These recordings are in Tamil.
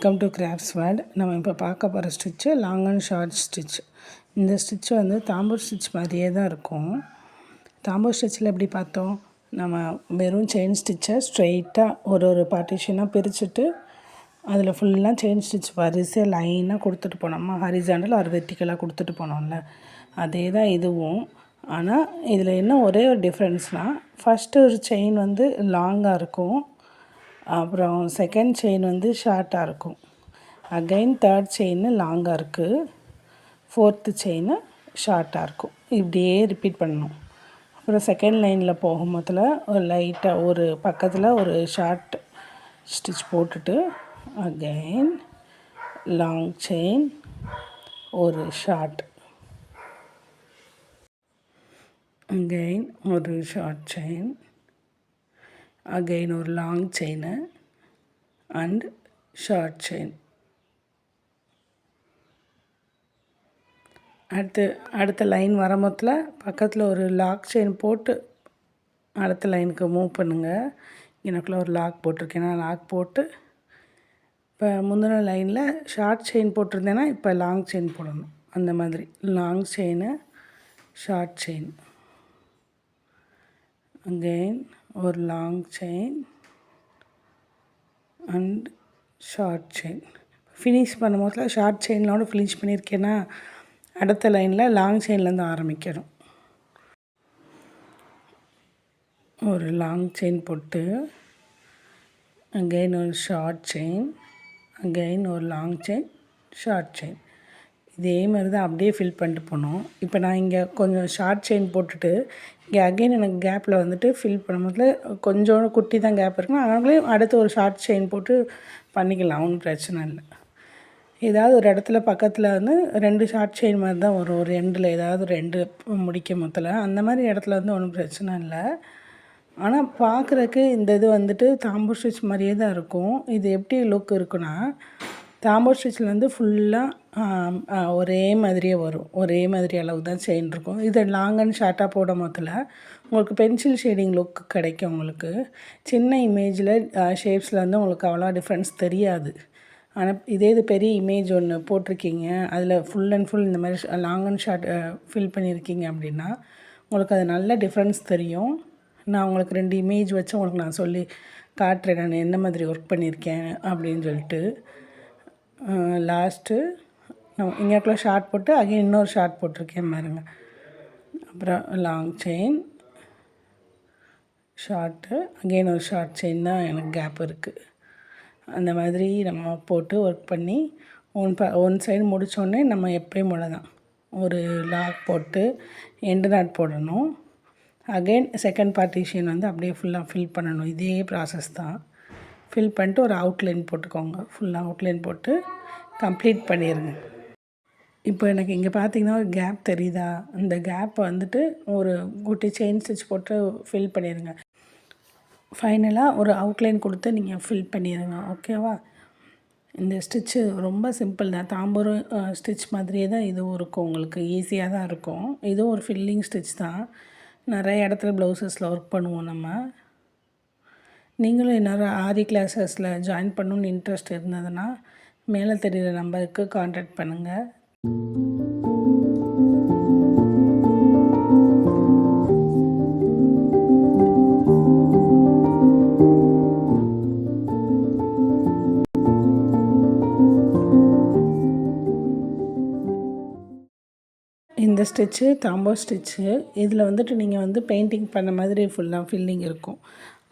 Welcome to crafts world. நம்ம இப்போ பார்க்க போகிற stitch long and short stitch. இந்த ஸ்டிச் வந்து தாம்பூர் ஸ்டிச் மாதிரியே தான் இருக்கும். தாம்பூர் ஸ்டிச்சில் எப்படி பார்த்தோம், நம்ம வெறும் செயின் ஸ்டிச்சை ஸ்ட்ரெயிட்டாக ஒரு பார்ட்டிஷனாக பிரிச்சுட்டு அதில் ஃபுல்லாக செயின் ஸ்டிச் வரிசை லைனாக கொடுத்துட்டு போனோம்மா, ஹரிசாண்டல் ஒரு வெர்டிக்கலாக கொடுத்துட்டு போனோம்ல, அதே தான் இதுவும். ஆனால் இதில் என்ன ஒரே ஒரு டிஃப்ரென்ஸ்னால், ஃபஸ்ட்டு ஒரு செயின் வந்து லாங்காக இருக்கும், அப்புறம் செகண்ட் செயின் வந்து ஷார்ட்டாக இருக்கும். அகைன் தேர்ட் செயின் லாங்காக இருக்குது, ஃபோர்த்து செயின் ஷார்ட்டாக இருக்கும். இப்படியே ரிப்பீட் பண்ணணும். அப்புறம் செகண்ட் லைனில் போகும்போதில் ஒரு லைட்டாக ஒரு பக்கத்தில் ஒரு ஷார்ட் ஸ்டிச் போட்டுட்டு அகைன் லாங் செயின் ஒரு ஷார்ட், அகைன் ஒரு ஷார்ட் செயின், அகைன் ஒரு long chain and short chain. அடுத்த லைன் வரும்போதில் பக்கத்தில் ஒரு லாக் செயின் போட்டு அடுத்த லைனுக்கு மூவ் பண்ணுங்கள். எனக்குள்ளே ஒரு லாக் போட்டிருக்கேன், லாக் போட்டு இப்போ முந்தின லைனில் ஷார்ட் செயின் போட்டிருந்தேன்னா இப்போ லாங் செயின் போடணும். அந்த மாதிரி long chain short chain, again ஒரு long chain and short chain. Finish பண்ணும்போதில் ஷார்ட் செயினோடு ஃபினிஷ் பண்ணியிருக்கேன்னா அடுத்த லைனில் லாங் செயின்லேருந்து ஆரம்பிக்கணும். ஒரு லாங் செயின் போட்டு அகெயின் ஒரு ஷார்ட் செயின், அகெயின் ஒரு லாங் செயின், ஷார்ட் செயின். இதே மாதிரி தான் அப்படியே ஃபில் பண்ணிட்டு போனோம். இப்போ நான் இங்கே கொஞ்சம் ஷார்ட் செயின் போட்டுட்டு இங்கே அகெயின் எனக்கு கேப்பில் வந்துட்டு ஃபில் பண்ணும்போது கொஞ்சம் குட்டி தான் கேப் இருக்குன்னா அவங்களே அடுத்து ஒரு ஷார்ட் செயின் போட்டு பண்ணிக்கலாம், ஒன்றும் பிரச்சனை இல்லை. ஏதாவது ஒரு இடத்துல பக்கத்தில் வந்து 2 ஷார்ட் செயின் மாதிரி தான் வரும், ஒரு எண்டில் ஏதாவது 2 முடிக்க மொத்தத்தில் அந்த மாதிரி இடத்துல வந்து ஒன்றும் பிரச்சனை இல்லை. ஆனால் பார்க்குறக்கு இந்த இது வந்துட்டு தாம்பூர் ஸ்டிச் மாதிரியே தான் இருக்கும். இது எப்படி லுக் இருக்குன்னா, தாம்பூர் ஸ்டிச்சில் வந்து ஃபுல்லாக ஒரே மாதிரியே வரும், ஒரே மாதிரி அளவு தான் செயின் இருக்கும். இதை லாங் அண்ட் ஷார்ட்டாக போடும் போதில் உங்களுக்கு பென்சில் ஷேடிங் லுக் கிடைக்கும். உங்களுக்கு சின்ன இமேஜில் ஷேப்ஸில் வந்து உங்களுக்கு அவ்வளோ டிஃப்ரென்ஸ் தெரியாது. ஆனால் இது பெரிய இமேஜ் ஒன்று போட்டிருக்கீங்க, அதில் ஃபுல் அண்ட் ஃபுல் இந்த மாதிரி லாங் அண்ட் ஷார்ட் ஃபில் பண்ணியிருக்கீங்க அப்படின்னா உங்களுக்கு அது நல்ல டிஃப்ரென்ஸ் தெரியும். நான் உங்களுக்கு 2 இமேஜ் வச்சு உங்களுக்கு நான் சொல்லி காட்டுறேன், நான் என்ன மாதிரி ஒர்க் பண்ணியிருக்கேன் அப்படின்னு சொல்லிட்டு. லாஸ்ட்டு நான் இங்கேக்குள்ளே ஷார்ட் போட்டு அகைன் இன்னொரு ஷார்ட் போட்டிருக்கேன் பாருங்கள். அப்புறம் லாங் செயின் ஷார்ட்டு, அகைன் ஒரு ஷார்ட் செயின் தான் எனக்கு கேப் இருக்குது. அந்த மாதிரி நம்ம போட்டு ஒர்க் பண்ணி ஒன் சைடு முடித்தோடனே நம்ம எப்பயும் போல தான் ஒரு லாக் போட்டு எண்டு நாட் போடணும். அகெயின் செகண்ட் பார்ட்டிஷன் வந்து அப்படியே ஃபுல்லாக ஃபில் பண்ணணும். இதே ப்ராசஸ் தான். ஃபில் பண்ணிட்டு ஒரு அவுட்லைன் போட்டுக்கோங்க, ஃபுல்லாக அவுட்லைன் போட்டு கம்ப்ளீட் பண்ணிடுங்க. இப்போ எனக்கு இங்கே பார்த்தீங்கன்னா ஒரு கேப் தெரியுதா, அந்த கேப்பை வந்துட்டு ஒரு குட்டி செயின் ஸ்டிச் போட்டு ஃபில் பண்ணிடுங்க. ஃபைனலாக ஒரு அவுட்லைன் கொடுத்து நீங்கள் ஃபில் பண்ணிடுங்க, ஓகேவா. இந்த ஸ்டிச்சு ரொம்ப சிம்பிள் தான், தாம்பூர் ஸ்டிச் மாதிரியே தான் இதுவும் இருக்கும், உங்களுக்கு ஈஸியாக தான் இருக்கும். இதுவும் ஒரு ஃபில்லிங் ஸ்டிச் தான். நிறைய இடத்துல ப்ளவுசஸில் ஒர்க் பண்ணுவோம் நம்ம. நீங்களும் இன்னொரு ஆரி கிளாஸஸில் ஜாயின் பண்ணணுன்னு இன்ட்ரெஸ்ட் இருந்ததுன்னா மேலே தெரிகிற நம்பருக்கு கான்டாக்ட் பண்ணுங்கள். இந்த ஸ்டிச்சு தாம்பூர் ஸ்டிச்சு. இதில் வந்துட்டு நீங்கள் வந்து பெயிண்டிங் பண்ண மாதிரி ஃபுல்லாக ஃபில்லிங் இருக்கும்.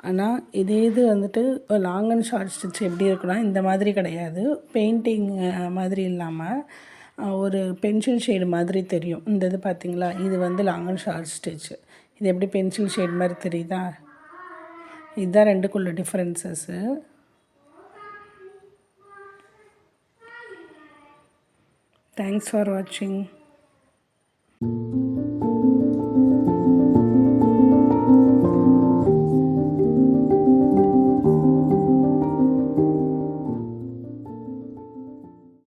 ஆனால் இது வந்துட்டு லாங் அண்ட் ஷார்ட் ஸ்டிச் எப்படி இருக்குன்னா இந்த மாதிரி கிடையாது. பெயிண்டிங் மாதிரி இல்லாமல் ஒரு பென்சில் ஷேடு மாதிரி தெரியும். இந்த இது பார்த்திங்களா, இது வந்து லாங் அண்ட் ஷார்ட் ஸ்டிச்சு. இது எப்படி பென்சில் ஷேட் மாதிரி தெரியுதா, இதுதான் ரெண்டுக்குள்ள டிஃப்ரென்சஸ்ஸு. தேங்க்ஸ் ஃபார் வாட்சிங்.